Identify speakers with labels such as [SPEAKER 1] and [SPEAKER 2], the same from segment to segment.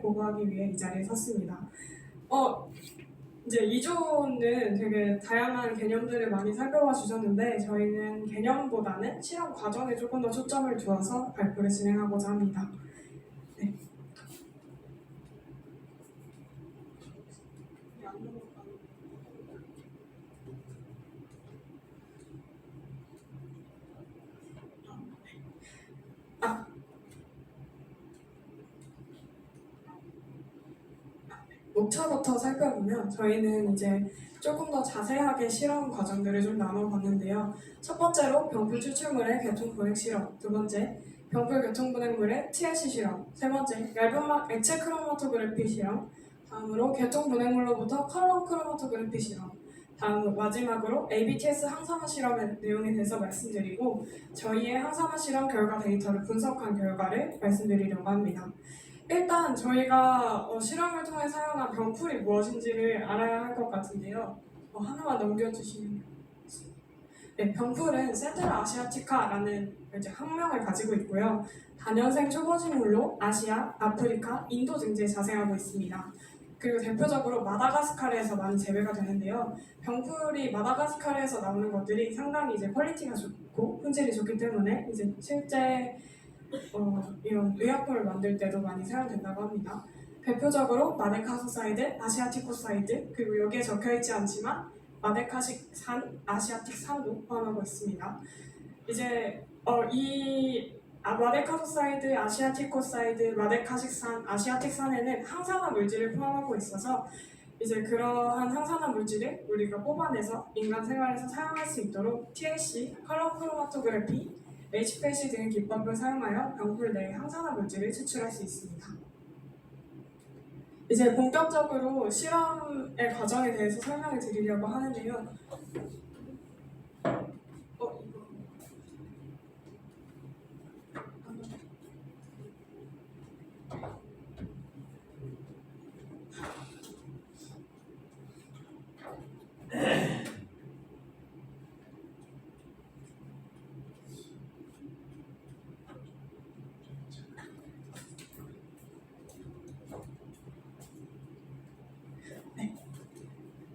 [SPEAKER 1] 보고하기 위해 이 자리에 섰습니다. 이제 2조는 되게 다양한 개념들을 많이 살펴봐 주셨는데 저희는 개념보다는 실험 과정에 조금 더 초점을 두어서 발표를 진행하고자 합니다. 네. 목차부터 살펴보면 저희는 이제 조금 더 자세하게 실험 과정들을 좀 나눠봤는데요. 첫 번째로 병풀 추출물의 계통분해 실험, 두 번째 병풀 계통분해물의 TLC 실험, 세 번째 얇은 막 액체 크로마토그래피 실험, 다음으로 계통분해물로부터 컬러 크로마토그래피 실험, 다음 마지막으로 ABTS 항산화 실험의 내용에 대해서 말씀드리고 저희의 항산화 실험 결과 데이터를 분석한 결과를 말씀드리려고 합니다. 일단 저희가 실험을 통해 사용한 병풀이 무엇인지를 알아야 할 것 같은데요. 하나만 넘겨주시면. 네, 병풀은 센트라 아시아티카라는 이제 학명을 가지고 있고요. 다년생 초본식물로 아시아, 아프리카, 인도 등지에 자생하고 있습니다. 그리고 대표적으로 마다가스카르에서 많이 재배가 되는데요. 병풀이 마다가스카르에서 나오는 것들이 상당히 이제 퀄리티가 좋고 품질이 좋기 때문에 이제 실제 이런 의약품을 만들 때도 많이 사용된다고 합니다. 대표적으로 마데카소사이드, 아시아티코사이드, 그리고 여기에 적혀있지 않지만 마데카식산, 아시아틱산도 포함하고 있습니다. 이제 이 마데카소사이드, 아시아티코사이드, 마데카식산, 아시아틱산에는 항산화 물질을 포함하고 있어서 이제 그러한 항산화 물질을 우리가 뽑아내서 인간 생활에서 사용할 수 있도록 TLC, 컬러 크로마토그래피, HPLC 등의 기법을 사용하여 병풀 내에 항산화 물질을 추출할 수 있습니다. 이제 본격적으로 실험의 과정에 대해서 설명을 드리려고 하는데요.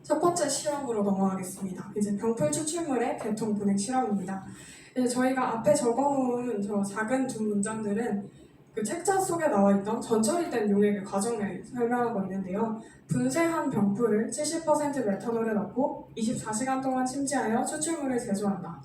[SPEAKER 1] 첫 번째 실험으로 넘어가겠습니다. 이제 병풀 추출물의 계통 분해 실험입니다. 이제 저희가 앞에 적어놓은 저 작은 두 문장들은 그 책자 속에 나와 있던 전처리된 용액의 과정을 설명하고 있는데요. 분쇄한 병풀을 70% 메탄올에 넣고 24시간 동안 침지하여 추출물을 제조한다.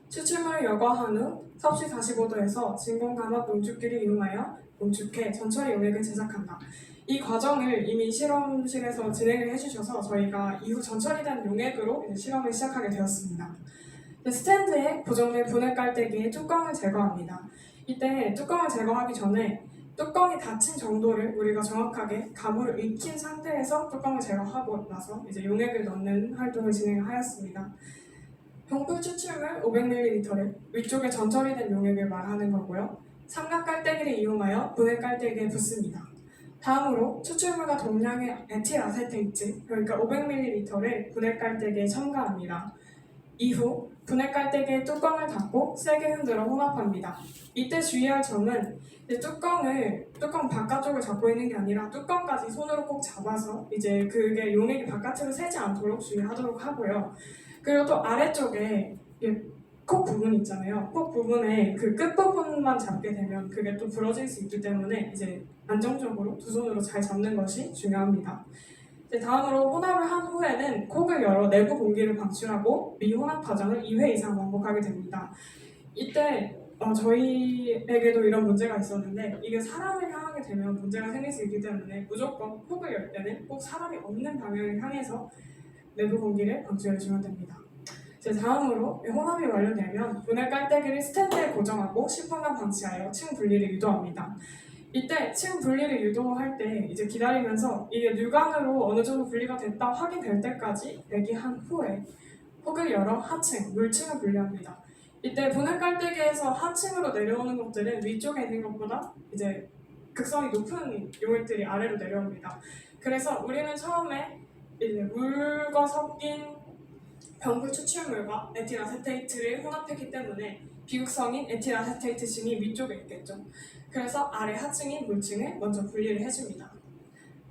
[SPEAKER 1] 추출물을 여과한 후 섭씨 45도에서 진공감압 농축기를 이용하여 농축해 전처리 용액을 제작한다. 이 과정을 이미 실험실에서 진행을 해주셔서 저희가 이후 전처리된 용액으로 실험을 시작하게 되었습니다. 스탠드에 고정된 분해 깔때기의 뚜껑을 제거합니다. 이때 뚜껑을 제거하기 전에 뚜껑이 닫힌 정도를 우리가 정확하게 가물을 익힌 상태에서 뚜껑을 제거하고 나서 이제 용액을 넣는 활동을 진행하였습니다. 병풀 추출물 500ml를 위쪽에 전처리된 용액을 말하는 거고요. 삼각 깔때기를 이용하여 분해 깔때기에 붓습니다. 다음으로 추출물과 동량의 에틸아세테이트, 그러니까 500ml를 분해 깔때기에 첨가합니다. 이후 분해 깔때기의 뚜껑을 닫고 세게 흔들어 혼합합니다. 이때 주의할 점은 뚜껑 바깥쪽을 잡고 있는 게 아니라 뚜껑까지 손으로 꼭 잡아서 이제 그게 용액이 바깥으로 새지 않도록 주의하도록 하고요. 그리고 또 아래쪽에 콕 부분 있잖아요. 콕 부분에 그 끝부분만 잡게 되면 그게 또 부러질 수 있기 때문에 이제 안정적으로 두 손으로 잘 잡는 것이 중요합니다. 이제 다음으로 혼합을 한 후에는 콕을 열어 내부 공기를 방출하고 미혼합 과정을 2회 이상 반복하게 됩니다. 이때 저희에게도 이런 문제가 있었는데 이게 사람을 향하게 되면 문제가 생길 수 있기 때문에 무조건 콕을 열 때는 꼭 사람이 없는 방향을 향해서 내부 공기를 방출해주면 됩니다. 이제 다음으로 혼합이 완료되면 분해 깔때기를 스탠드에 고정하고 10분간 방치하여 층 분리를 유도합니다. 이때 층 분리를 유도할 때 이제 기다리면서 이게 류관으로 어느 정도 분리가 됐다 확인될 때까지 대기한 후에 콕을 열어 하층, 물층을 분리합니다. 이때 분해 깔때기에서 하층으로 내려오는 것들은 위쪽에 있는 것보다 이제 극성이 높은 용액들이 아래로 내려옵니다. 그래서 우리는 처음에 이제 물과 섞인 병풀 추출물과 에틸아세테이트를 혼합했기 때문에 비극성인 에틸아세테이트 층이 위쪽에 있겠죠. 그래서 아래 하층인 물층을 먼저 분리를 해줍니다.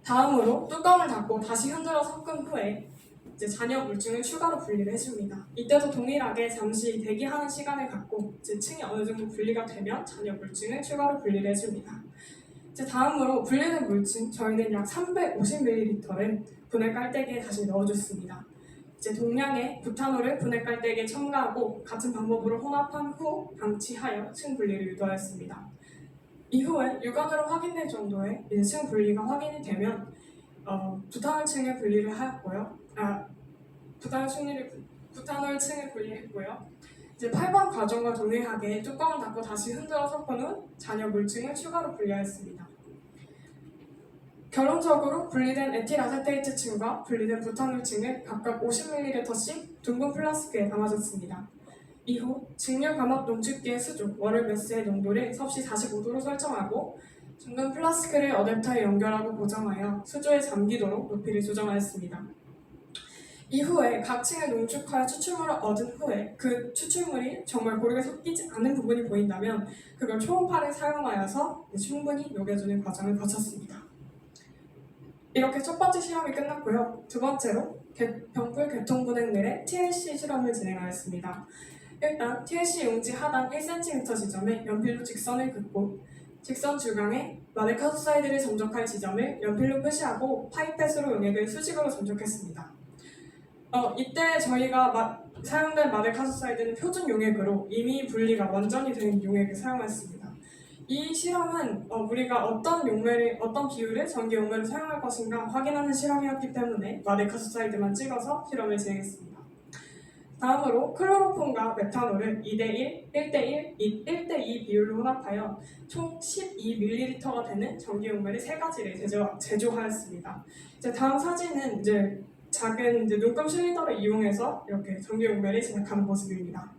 [SPEAKER 1] 다음으로 뚜껑을 닫고 다시 흔들어 섞은 후에 이제 잔여 물증을 추가로 분리를 해줍니다. 이때도 동일하게 잠시 대기하는 시간을 갖고 이제 층이 어느 정도 분리가 되면 잔여 물증을 추가로 분리를 해줍니다. 이제 다음으로 분리된 물증, 저희는 약 350ml를 분해 깔때기에 다시 넣어줬습니다. 이제 동량의 부탄올을 분해 깔때기에 첨가하고 같은 방법으로 혼합한 후 방치하여 층 분리를 유도하였습니다. 이후에 육안으로 확인될 정도의 이제 층 분리가 확인이 되면 부탄올 층을 분리를 하였고요. 부탄올 층을 분리했고요. 이제 8번 과정과 동일하게 뚜껑을 닫고 다시 흔들어 섞은 후 잔여 물증을 추가로 분리하였습니다. 결론적으로 분리된 에틸아세테이트 층과 분리된 부탄올 층을 각각 50ml씩 둥근 플라스크에 담아줬습니다. 이후 직류 감압 농축기의 수조, 월을 매스의 농도를 섭씨 45도로 설정하고 둥근 플라스크를 어댑터에 연결하고 고정하여 수조에 잠기도록 높이를 조정하였습니다. 이후에 각 층을 농축하여 추출물을 얻은 후에 그 추출물이 정말 고르게 섞이지 않는 부분이 보인다면 그걸 초음파를 사용하여서 충분히 녹여주는 과정을 거쳤습니다. 이렇게 첫 번째 실험이 끝났고요. 두 번째로 병풀 개통분해늘의 TLC 실험을 진행하였습니다. 일단 TLC 용지 하단 1cm 지점에 연필로 직선을 긋고 직선 중앙에 마데카소사이드를 점적할 지점을 연필로 표시하고 파이펫으로 용액을 수직으로 점적했습니다. 이때 저희가 사용된 마데카소사이드는 표준 용액으로 이미 분리가 완전히 된 용액을 사용했습니다. 이 실험은 우리가 어떤 비율의 전기 용매를 사용할 것인가 확인하는 실험이었기 때문에 마데카소사이드만 찍어서 실험을 진행했습니다. 다음으로 클로로폼과 메탄올을 2대1, 1대1, 1대2 비율로 혼합하여 총 12ml가 되는 전기 용매를 3가지를 제조하였습니다. 이제 다음 사진은 작은 눈금 실린더를 이용해서 이렇게 전기 용매를 진행하는 모습입니다.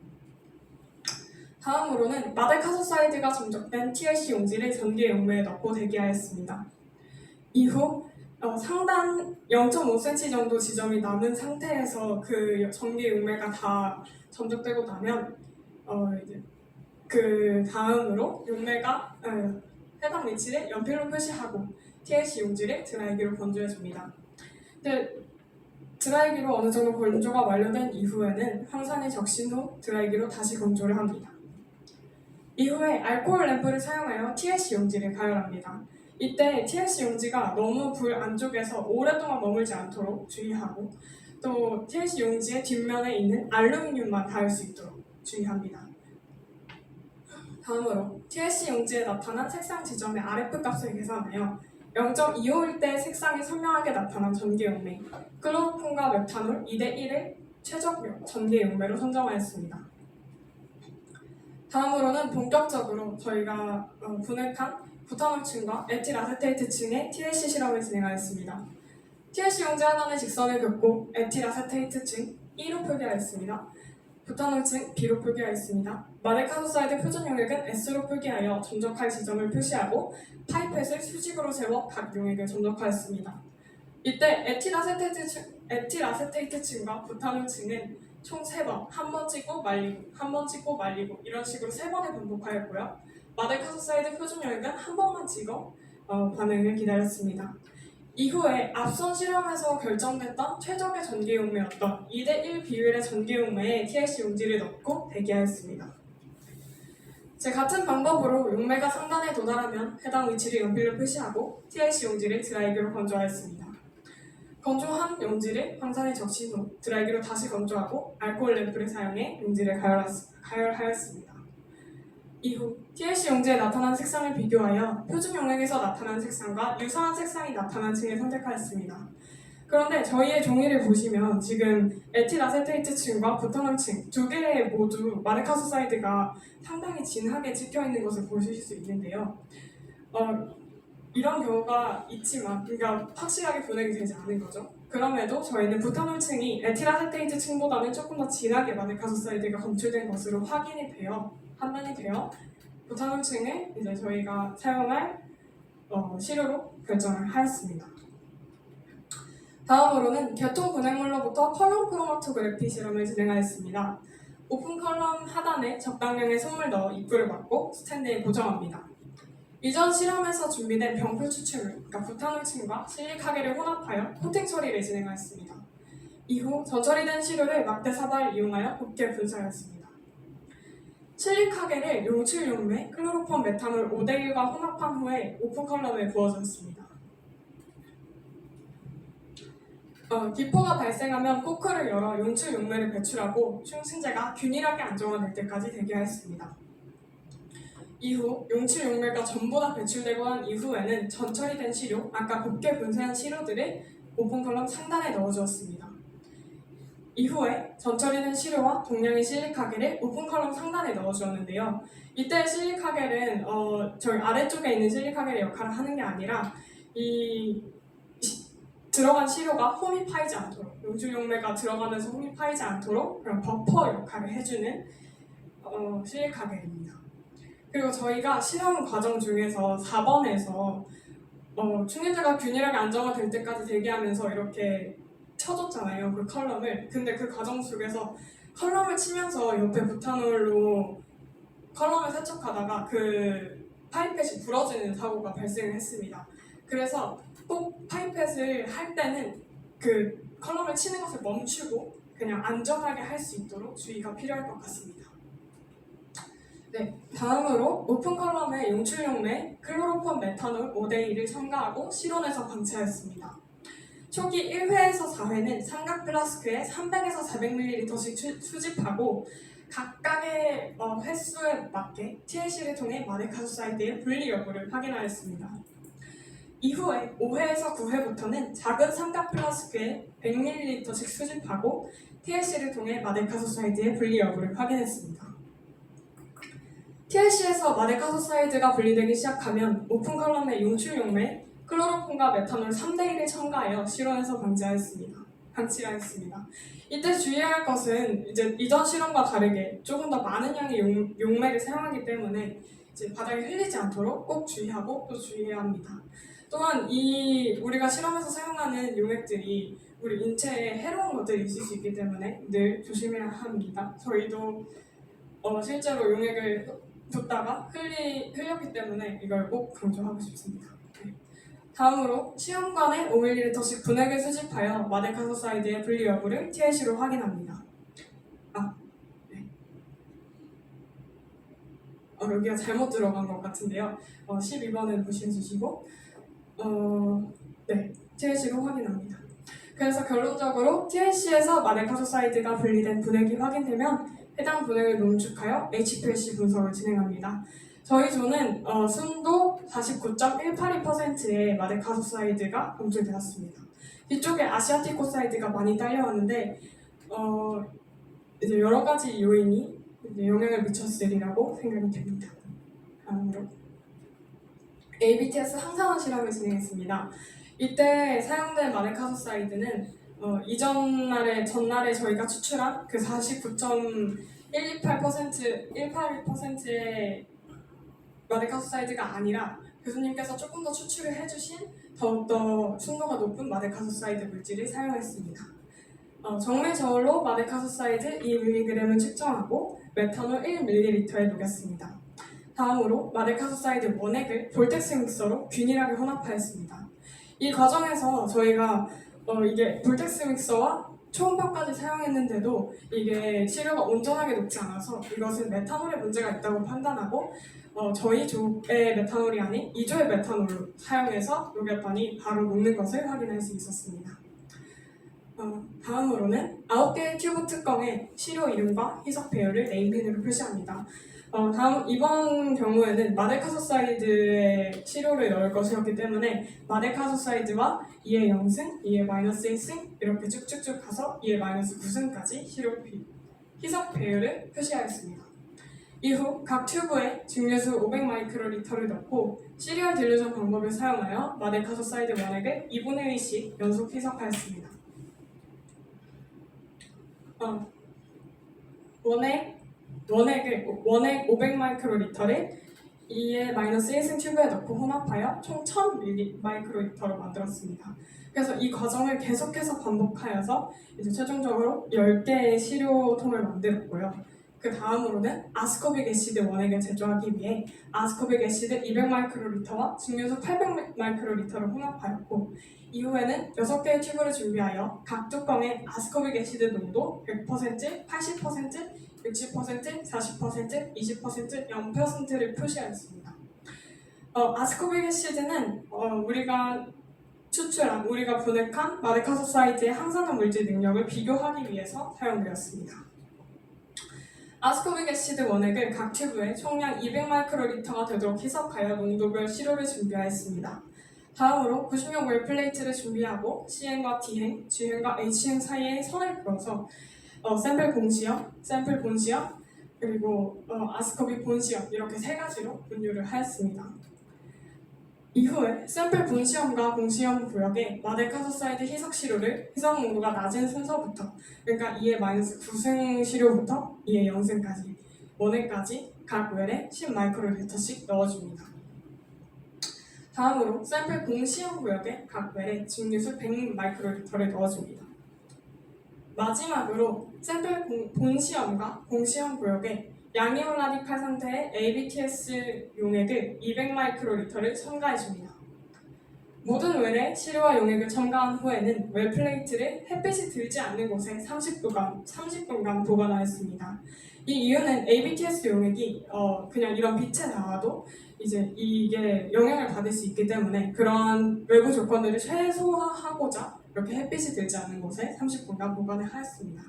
[SPEAKER 1] 다음으로는 마데카소사이드가 점적된 TLC 용지를 전기 용매에 넣고 대기하였습니다. 이후 상단 0.5cm 정도 지점이 남은 상태에서 그 전기 용매가 다 점적되고 나면 이제 그 다음으로 용매가 해당 위치를 연필로 표시하고 TLC 용지를 드라이기로 건조해줍니다. 드라이기로 어느 정도 건조가 완료된 이후에는 황산이 적신 후 드라이기로 다시 건조를 합니다. 이후에 알코올 램프를 사용하여 TLC 용지를 가열합니다. 이때 TLC 용지가 너무 불 안쪽에서 오랫동안 머물지 않도록 주의하고 또 TLC 용지의 뒷면에 있는 알루미늄만 닿을 수 있도록 주의합니다. 다음으로 TLC 용지에 나타난 색상 지점의 RF 값을 계산하여 0.25일 때 색상이 선명하게 나타난 전기 용매, 클로로폼과 메탄올 2대1을 최적 전기 용매로 선정하였습니다. 다음으로는 본격적으로 저희가 분해한 부탄올층과 에틸아세테이트층의 TLC 실험을 진행하였습니다. TLC 용지 하단에 직선을 긋고 에틸아세테이트층 E로 표기하였습니다. 부탄올층 B로 표기하였습니다. 마데카소사이드 표준 용액은 S로 표기하여 점적할 지점을 표시하고 파이펫을 수직으로 세워 각 용액을 점적하였습니다. 이때 에틸아세테이트층과 부탄올층은 총 3번, 한 번 찍고 말리고, 한 번 찍고 말리고 이런 식으로 3번을 반복하였고요. 마데카소사이드 표준 용액은 한 번만 찍어 반응을 기다렸습니다. 이후에 앞선 실험에서 결정됐던 최적의 전기 용매였던 2대1 비율의 전기 용매에 TLC 용지를 넣고 대기하였습니다. 같은 방법으로 용매가 상단에 도달하면 해당 위치를 연필로 표시하고 TLC 용지를 드라이기로 건조하였습니다. 건조한 용지를 황산에 적신 후 드라이기로 다시 건조하고 알코올 램프를 사용해 용지를 가열하였습니다. 이후 TLC 용지에 나타난 색상을 비교하여 표준 용액에서 나타난 색상과 유사한 색상이 나타난 층을 선택하였습니다. 그런데 저희의 종이를 보시면 지금 에틸아세테이트층과 부탄올층 두 개 모두 마데카소사이드가 상당히 진하게 찍혀있는 것을 보실 수 있는데요. 이런 경우가 있지만 그러니까 확실하게 분해가 되지 않은 거죠. 그럼에도 저희는 부탄올층이 에틸아세테이트층보다는 조금 더 진하게 마데카소사이드가 검출된 것으로 판단이 되어 부탄올층을 이제 저희가 사용할 시료로 결정을 하였습니다. 다음으로는 개통 분해물로부터 컬럼 크로마토그래피 실험을 진행하였습니다. 오픈 컬럼 하단에 적당량의 솜을 넣어 입구를 막고 스탠드에 고정합니다. 이전 실험에서 준비된 병풀 추출물, 그러니까 부탄올층과 실리카겔을 혼합하여 코팅 처리를 진행하였습니다. 이후 전처리된 시료를 막대 사발을 이용하여 곱게 분사하였습니다. 실리카겔을 용출 용매, 클로로폼 메탄올 5대1과 혼합한 후에 오픈 컬럼에 부어주었습니다. 기포가 발생하면 코크를 열어 용출 용매를 배출하고 충신제가 균일하게 안정화될 때까지 대기하였습니다. 이후 용출 용매가 전부 다 배출되고 난 이후에는 전처리된 시료, 아까 곱게 분쇄한 시료들을 오픈 컬럼 상단에 넣어주었습니다. 이후에 전처리된 시료와 동량의 실리카겔을 오픈 컬럼 상단에 넣어주었는데요. 이때 실리카겔은 저희 아래쪽에 있는 실리카겔의 역할을 하는 게 아니라 들어간 시료가 홈이 파이지 않도록, 용출 용매가 들어가면서 홈이 파이지 않도록 그런 버퍼 역할을 해주는 실리카겔입니다. 그리고 저희가 실험 과정 중에서 4번에서 충전자가 균일하게 안정화될 때까지 대기하면서 이렇게 쳐줬잖아요, 그 컬럼을. 근데 그 과정 속에서 컬럼을 치면서 옆에 부탄올로 컬럼을 세척하다가 그 파이펫이 부러지는 사고가 발생했습니다. 그래서 꼭 파이펫을 할 때는 그 컬럼을 치는 것을 멈추고 그냥 안전하게 할 수 있도록 주의가 필요할 것 같습니다. 네, 다음으로 오픈 컬럼에 용출용매 클로로폼 메탄올 5대1을 첨가하고 실온에서 방치하였습니다. 초기 1회에서 4회는 삼각 플라스크에 300에서 400ml씩 수집하고 각각의 횟수에 맞게 TLC를 통해 마데카소사이드의 분리 여부를 확인하였습니다. 이후에 5회에서 9회부터는 작은 삼각 플라스크에 100ml씩 수집하고 TLC를 통해 마데카소사이드의 분리 여부를 확인했습니다. TLC에서 마데카소사이드가 분리되기 시작하면 오픈 컬럼의 용출용매, 클로로폼과 메탄올 3대1을 첨가하여 실온에서 방치하였습니다. 이때 주의해야 할 것은 이제 이전 실험과 다르게 조금 더 많은 양의 용매를 사용하기 때문에 이제 바닥에 흘리지 않도록 꼭 주의하고 또 주의해야 합니다. 또한 우리가 실험에서 사용하는 용액들이 우리 인체에 해로운 것들이 있을 수 있기 때문에 늘 조심해야 합니다. 저희도 실제로 용액을 붓다가 흘렸기 때문에 이걸 꼭 강조하고 싶습니다. 네. 다음으로 시험관에 5ml씩 분액을 수집하여 마데카소사이드의 분리 여부를 TLC로 확인합니다. 네. 여기가 잘못 들어간 것 같은데요. 12번을 보시고 네, TLC로 확인합니다. 그래서 결론적으로 TLC에서 마데카소사이드가 분리된 분액이 확인되면 해당 분액을 농축하여 HPLC 분석을 진행합니다. 저희 조는 순도 49.182%의 마데카소사이드가 검출되었습니다. 뒤쪽에 아시아티코사이드가 많이 딸려왔는데 이제 여러 가지 요인이 이제 영향을 미쳤으리라고 생각이 됩니다. 다음으로 ABTS 항산화 실험을 진행했습니다. 이때 사용된 마데카소사이드는 전날에 저희가 추출한 그 49.128%의 마데카소사이드가 아니라 교수님께서 조금 더 추출을 해주신 더욱더 순도가 높은 마데카소사이드 물질을 사용했습니다. 정밀 저울로 마데카소사이드 2mg을 측정하고 메탄올 1ml에 녹였습니다. 다음으로 마데카소사이드 원액을 볼텍스 믹서로 균일하게 혼합하였습니다. 이 과정에서 저희가 이게 볼텍스 믹서와 초음파까지 사용했는데도 이게 시료가 온전하게 녹지 않아서 이것은 메탄올에 문제가 있다고 판단하고 저희 조의 메탄올이 아닌 2조의 메탄올을 사용해서 녹였더니 바로 녹는 것을 확인할 수 있었습니다. 다음으로는 9개의 튜브 뚜껑에 시료 이름과 희석 배열을 네임펜으로 표시합니다. 이번 경우에는 마데카소사이드에 시료를 넣을 것이었기 때문에 마데카소사이드와 2의 0승, 2의 마이너스 1승 이렇게 쭉쭉쭉 가서 2의 마이너스 9승까지 희석 배열을 표시하였습니다. 이후 각 튜브에 증류수 500마이크로리터를 넣고 시리얼 딜루전 방법을 사용하여 마데카소사이드 원액을 2분의 1씩 연속 희석하였습니다. 원액 500마이크로리터를 2의 마이너스 1승 튜브에 넣고 혼합하여 총 1000마이크로리터로 만들었습니다. 그래서 이 과정을 계속해서 반복하여서 이제 최종적으로 10개의 시료통을 만들었고요. 그 다음으로는 아스코빅 애시드 원액을 제조하기 위해 아스코빅 애시드 200마이크로리터와 증류수 800마이크로리터를 혼합하였고, 이후에는 6개의 튜브를 준비하여 각 뚜껑에 아스코빅 애시드 농도 100%, 80%, 60%, 40%, 20%, 0%를 표시하였습니다. 아스코빅 애시드는 우리가 분해한 마데카소사이드의 항산화 물질 능력을 비교하기 위해서 사용되었습니다. 아스코빅 애시드 원액을 각 튜브에 총량 200마이크로리터가 되도록 희석하여 농도별 시료를 준비하였습니다. 다음으로 96웰 플레이트를 준비하고 C행과 D행, G행과 H행 사이에 선을 그어서 샘플 공시염, 샘플 본시염, 그리고 아스코빅 본시염 이렇게 세 가지로 분류를 하였습니다. 이후에 샘플 본시험과 공시험 구역에 마데카소사이드 희석 시료를 희석 농도가 낮은 순서부터, 그러니까 2의-9승 시료부터 2의 0승까지 원액까지 각 웰에 10마이크로리터씩 넣어줍니다. 다음으로 샘플 공시험 구역에 각 웰에 증류수 100마이크로리터를 넣어줍니다. 마지막으로 샘플 본시험과 공시험 구역에 양이온 라디칼 상태의 ABTS 용액을 200마이크로리터를 첨가해줍니다. 모든 웰에 시료와 용액을 첨가한 후에는 웰 플레이트를 햇빛이 들지 않는 곳에 30분간 보관하였습니다. 이 이유는 ABTS 용액이 그냥 이런 빛에 닿아도 이제 이게 영향을 받을 수 있기 때문에 그런 외부 조건들을 최소화하고자 이렇게 햇빛이 들지 않는 곳에 30분간 보관을 하였습니다.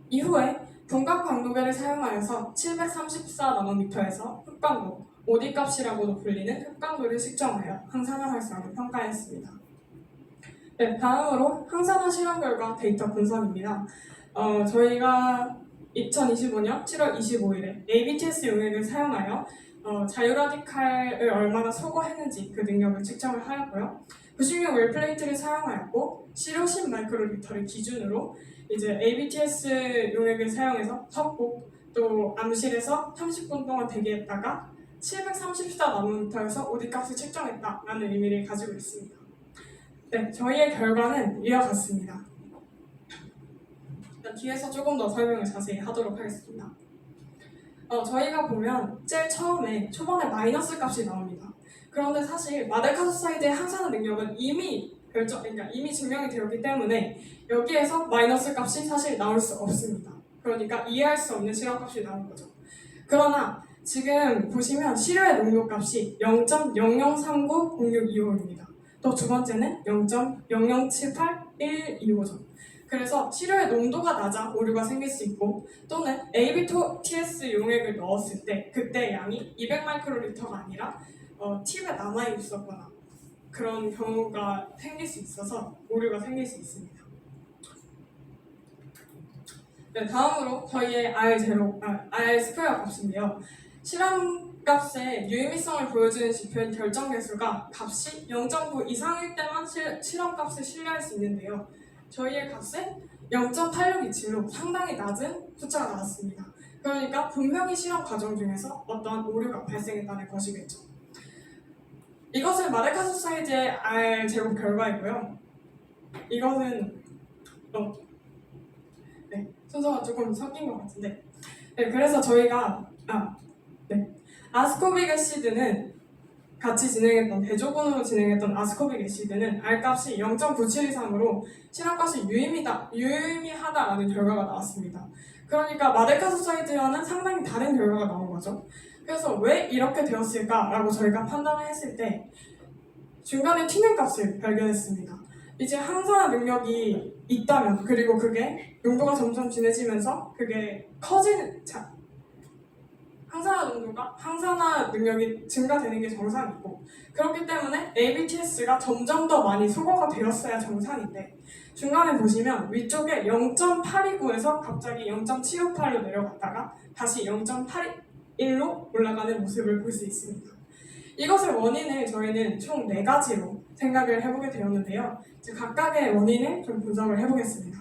[SPEAKER 1] 이후에 분각 광도계를 사용하여서 734나노미터에서 흑광도, OD 값이라고도 불리는 흑광도를 측정하여 항산화 활성을 평가했습니다. 네, 다음으로 항산화 실험 결과 데이터 분석입니다. 저희가 2025년 7월 25일에 ABTS 용액을 사용하여 자유라디칼을 얼마나 소거했는지 그 능력을 측정을 하였고요. 96웰 플레이트를 사용하였고 시료 10마이크로리터를 기준으로 이제 ABTS 용액을 사용해서 석곡 또 암실에서 30분 동안 대기했다가 734나노미터에서 OD 값을 측정했다라는 의미를 가지고 있습니다. 네, 저희의 결과는 이와 같습니다. 뒤에서 조금 더 설명을 자세히 하도록 하겠습니다. 저희가 보면 제일 처음에 초반에 마이너스 값이 나옵니다. 그런데 사실 마데카소사이드의 항산화 능력은 그러니까 이미 증명이 되었기 때문에 여기에서 마이너스 값이 사실 나올 수 없습니다. 그러니까 이해할 수 없는 실험값이 나온 거죠. 그러나 지금 보시면 시료의 농도값이 0.00390625입니다. 또 두 번째는 0.0078125죠. 그래서 시료의 농도가 낮아 오류가 생길 수 있고 또는 ABTS 용액을 넣었을 때 그때 양이 200마이크로리터가 아니라 팁에 남아 있었거나 그런 경우가 생길 수 있어서 오류가 생길 수 있습니다. 네, 다음으로 저희의 R 스퀘어 값인데요. 실험값의 유의미성을 보여주는 지표인 결정계수가 값이 0.9 이상일 때만 실험값을 신뢰할 수 있는데요. 저희의 값은 0.8627로 상당히 낮은 숫자가 나왔습니다. 그러니까 분명히 실험 과정 중에서 어떠한 오류가 발생했다는 것이겠죠. 이것은 마데카소사이드의 R 제곱 결과이고요. 이것은 순서가 조금 섞인 것 같은데 그래서 저희가 아스코빅 애시드는 같이 대조군으로 진행했던 아스코빅 애시드는 R값이 0.97 이상으로 실험값이 유의미하다라는 결과가 나왔습니다. 그러니까 마데카소사이드와는 상당히 다른 결과가 나온 거죠. 그래서 왜 이렇게 되었을까라고 저희가 판단을 했을 때 중간에 튀는 값을 발견했습니다. 이제 항산화 능력이 있다면 그리고 그게 농도가 점점 진해지면서 그게 항산화 능력이 증가되는 게 정상이고 그렇기 때문에 ABTS가 점점 더 많이 소거가 되었어야 정상인데 중간에 보시면 위쪽에 0.829에서 갑자기 0.758로 내려갔다가 다시 0.81로 올라가는 모습을 볼 수 있습니다. 이것의 원인을 저희는 총 4가지로 생각을 해보게 되었는데요. 각각의 원인을 좀 분석을 해보겠습니다.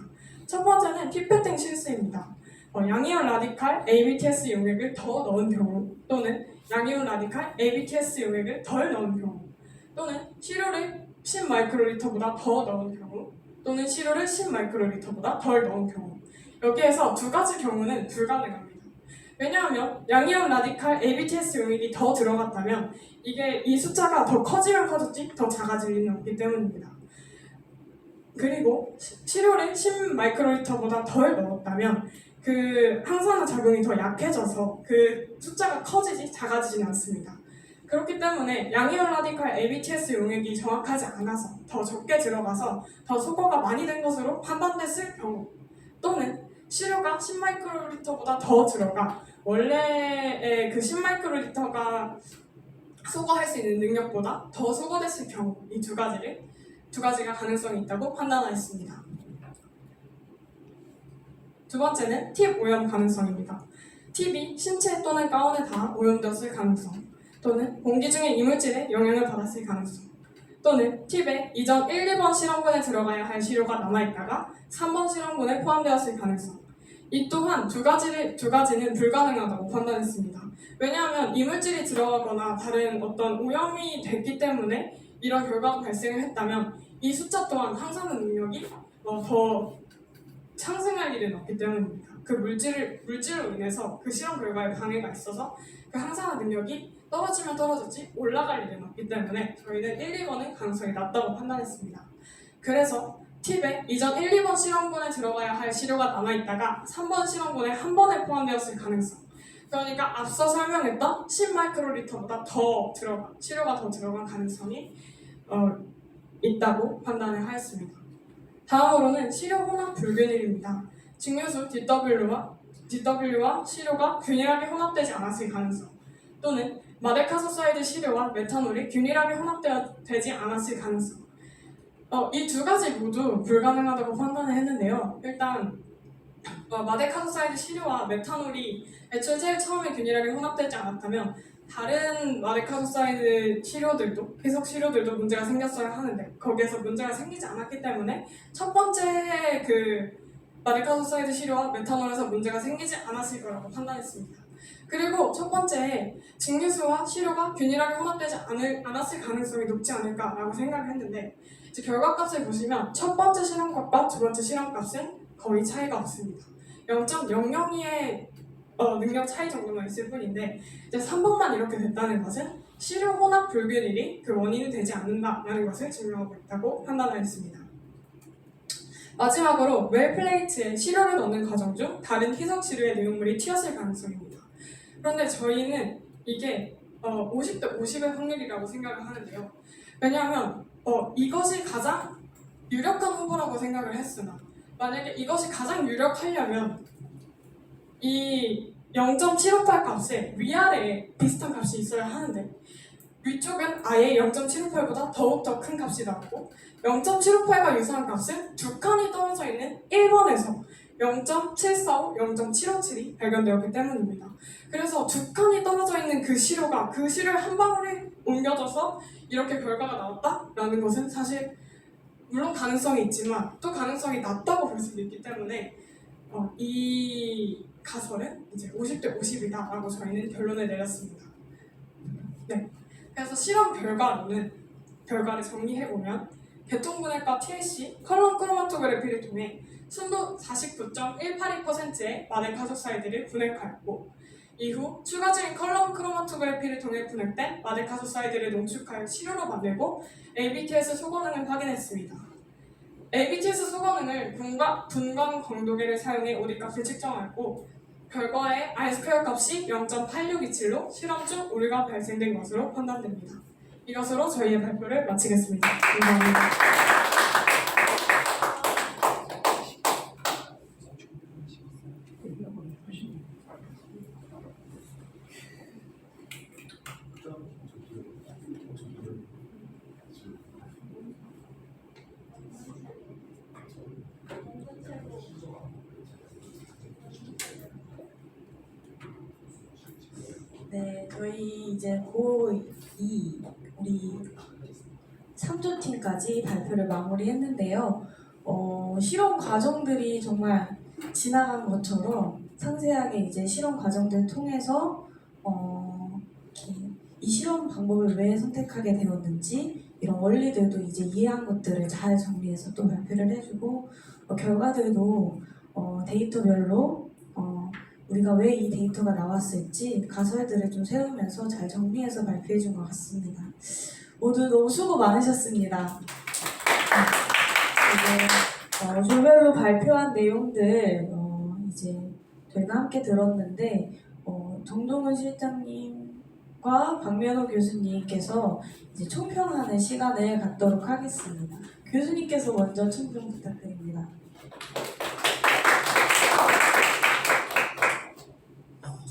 [SPEAKER 1] 첫 번째는 피페팅 실수입니다. 양이온 라디칼 ABTS 용액을 더 넣은 경우 또는 양이온 라디칼 ABTS 용액을 덜 넣은 경우 또는 시료를 10마이크로리터보다 더 넣은 경우 또는 시료를 10마이크로리터보다 덜 넣은 경우 여기에서 2가지 경우는 불가능합니다. 왜냐하면 양이온 라디칼 ABTS 용액이 더 들어갔다면 이게 이 숫자가 더 커지면 커졌지 더 작아질 리는 없기 때문입니다. 그리고 치료를 10마이크로리터보다 덜 넣었다면 그 항산화 작용이 더 약해져서 그 숫자가 커지지 작아지진 않습니다. 그렇기 때문에 양이온 라디칼 ABTS 용액이 정확하지 않아서 더 적게 들어가서 더 소거가 많이 된 것으로 판단됐을 경우, 또는 시료가 10마이크로리터보다 더 들어가 원래의 그 10마이크로리터가 소거할 수 있는 능력보다 더 소거됐을 경우, 이 두 가지가 가능성이 있다고 판단하였습니다. 두 번째는 팁 오염 가능성입니다. 팁이 신체 또는 가운에 닿아 오염되었을 가능성, 또는 공기 중의 이물질에 영향을 받았을 가능성, 또는 팁에 이전 1, 2번 실험군에 들어가야 할 시료가 남아있다가 3번 실험군에 포함되었을 가능성, 이 또한 두 가지는 불가능하다고 판단했습니다. 왜냐하면 이물질이 들어가거나 다른 어떤 오염이 됐기 때문에 이런 결과가 발생을 했다면 이 숫자 또한 항산화 능력이 더 상승할 일은 없기 때문입니다. 그 물질로 인해서 그 실험 결과에 방해가 있어서 그 항산화 능력이 떨어지면 떨어졌지 올라갈 일은 없기 때문에 저희는 1, 2번은 가능성이 낮다고 판단했습니다. 그래서 팁에 이전 1, 2번 실험군에 들어가야 할 시료가 남아있다가 3번 실험군에 한 번에 포함되었을 가능성, 그러니까 앞서 설명했던 10마이크로리터보다 시료가 더 들어간 가능성이 있다고 판단을 하였습니다. 다음으로는 시료 혼합 불균일입니다. 증류수 DW와 시료가 균일하게 혼합되지 않았을 가능성, 또는 마데카소사이드 시료와 메탄올이 균일하게 혼합되지 않았을 가능성. 이 두 가지 모두 불가능하다고 판단을 했는데요. 일단 마데카소사이드 시료와 메탄올이 애초에 제일 처음에 균일하게 혼합되지 않았다면 다른 마데카소사이드 시료들도 희석 시료들도 문제가 생겼어야 하는데 거기에서 문제가 생기지 않았기 때문에 첫 번째 그 마데카소사이드 시료와 메탄올에서 문제가 생기지 않았을 거라고 판단했습니다. 그리고 첫 번째 증류수와 시료가 균일하게 혼합되지 않았을 가능성이 높지 않을까라고 생각을 했는데 이제 결과값을 보시면 첫 번째 실험값과 두 번째 실험값은 거의 차이가 없습니다. 0.002의 능력 차이 정도만 있을 뿐인데 이제 3번만 이렇게 됐다는 것은 시료 혼합 불균일이 그 원인이 되지 않는다라는 것을 증명하고 있다고 판단하였습니다. 마지막으로 웰플레이트에 시료를 넣는 과정 중 다른 희석 시료의 내용물이 튀었을 가능성입니다. 그런데 저희는 이게 50대 50의 확률이라고 생각을 하는데요. 왜냐하면 이것이 가장 유력한 후보라고 생각을 했으나 만약에 이것이 가장 유력하려면 이 0.758 값에 위아래에 비슷한 값이 있어야 하는데 위쪽은 아예 0.758보다 더욱더 큰 값이 나왔고 0.758과 유사한 값은 두 칸이 떨어져 있는 1번에서 0.745, 0.757이 발견되었기 때문입니다. 그래서 두 칸이 떨어져 있는 그 시료가 그 시료에 한 방울이 옮겨져서 이렇게 결과가 나왔다라는 것은 사실 물론 가능성이 있지만 또 가능성이 낮다고 볼 수도 있기 때문에 이 가설은 이제 50대 50이다라고 저희는 결론을 내렸습니다. 네. 그래서 실험 결과를 정리해보면 계통분해과 TLC 컬럼 크로마토그래피를 통해 순도 49.182%의 마데카소사이드를 분해하였고 이후 추가적인 컬럼 크로마토그래피를 통해 분해된 마데카소사이드를 농축하여 시료로 만들고 ABTS 소거능을 확인했습니다. ABTS 소거능을 분광 광도계를 사용해 오리값을 측정하였고 결과에 R² 값이 0.8627로 실험 중 오류가 발생된 것으로 판단됩니다. 이것으로 저희의 발표를 마치겠습니다. 감사합니다.
[SPEAKER 2] 네, 저희 이제 고2 우리 3조팀까지 발표를 마무리했는데요. 실험 과정들이 정말 지나간 것처럼 상세하게 이제 실험 과정들을 통해서 이렇게 이 실험 방법을 왜 선택하게 되었는지 이런 원리들도 이제 이해한 것들을 잘 정리해서 또 발표를 해주고 결과들도 데이터별로 우리가 왜 이 데이터가 나왔을지 가설들을 좀 세우면서 잘 정리해서 발표해 준 것 같습니다. 모두 너무 수고 많으셨습니다. 이제 조별로 발표한 내용들 이제 저희가 함께 들었는데 정동훈 실장님과 박면호 교수님께서 이제 총평하는 시간을 갖도록 하겠습니다. 교수님께서 먼저 총평 부탁드립니다.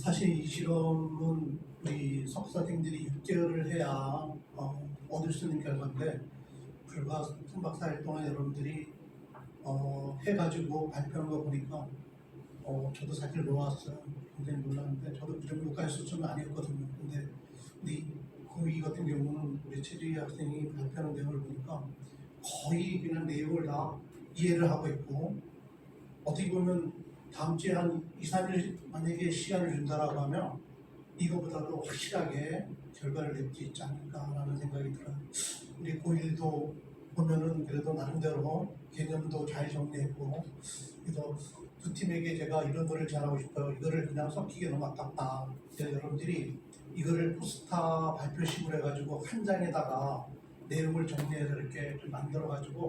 [SPEAKER 3] 사실 이 실험은 우리 석사생들이 6개월을 해야 얻을 수 있는 결과인데 불과 3박 4일 동안 여러분들이 해가지고 발표한 거 보니까 저도 사실 놀랐어요. 굉장히 놀랐는데 저도 그 정도까지 수준은 아니었거든요. 근데 우리 고2 같은 경우는 우리 최주희 학생이 발표하는 내용을 보니까 거의 그냥 내용을 다 이해를 하고 있고 어떻게 보면 다음 주에 한 2, 3일 만약에 시간을 준다라고 하면 이거보다도 확실하게 결과를 낼 수 있지 않을까라는 생각이 들어요. 우리 고1도 보면은 그래도 나름대로 개념도 잘 정리했고 그래서 두 팀에게 제가 이런 거를 잘하고 싶어요. 이거를 그냥 섞이기 너무 아깝다. 그래서 여러분들이 이거를 포스터 발표식으로 해가지고 한 장에다가 내용을 정리해서 이렇게 좀 만들어가지고